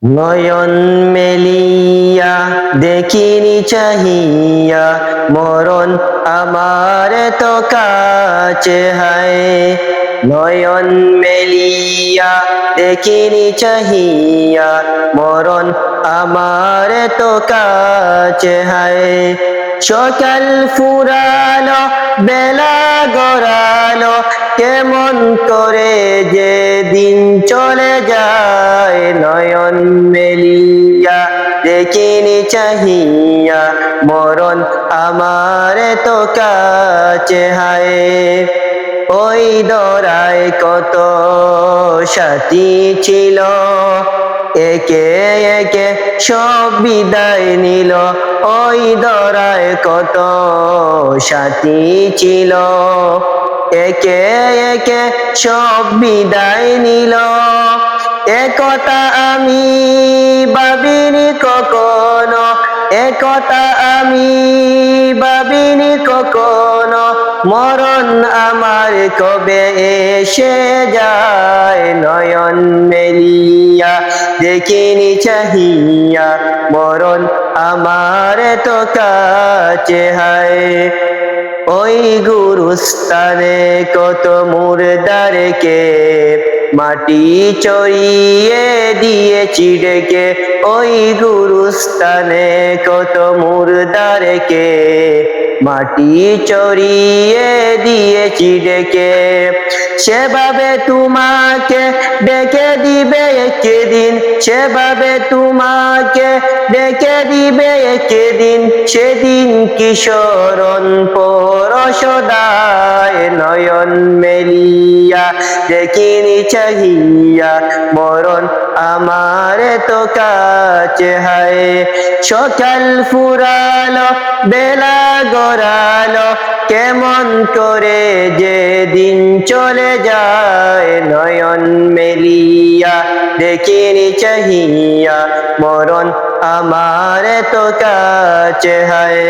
নয়ন মেলিয়া দেখিনি চাহিয়া মরণ আমার তো কাছে হায়। নয়ন মেলিয়া দেখিনি চাহিয়া মরণ আমার তো কাছে হায়। সকাল ফুরালো বেলা গড়ালো কেমন করে যে দিন চলে যায়। নয়ন মেলিয়া দেখিনি চাহিয়া মরণ আমার তো কাছে হায়। ওই দরায় কত সাথী ছিল, একে একে সব বিদায় নিল। ওই দরায় কত সাথী ছিল, একে একে সব বিদায় নিল। একথা আমি ভাবিনি কখনো, একথা আমি ভাবিনি কখনো, মরণ আমার কবে এসে যায়। নয়ন মেলিয়া দেখিনি চাহিয়া মরণ আমার তো কাছে হায়। ওই গুরুস্থানে কত মুর্দারকে মাটি চড়িয়ে দিয়েছি ডেকে। ওই গুরুস্থানে কত মুর্দারকে মাটি চড়িয়ে দিয়েছি ডেকে। সেভাবে তোমাকে ডেকে দিবে একদিন, সেভাবে তোমাকে ডেকে দিবে একদিন, সেদিন কি স্মরণ পরো সদায়। নয়ন মেলিয়া দেখিনি চাহিয়া মরণ আমার তো কাছে হায়। সকাল ফুরালো বেলা গড়ালো কেমন করে যে দিন চলে যায়। নয়ন মেলিয়া দেখিনি চাহিয়া মরণ আমার তো কাছে হায়।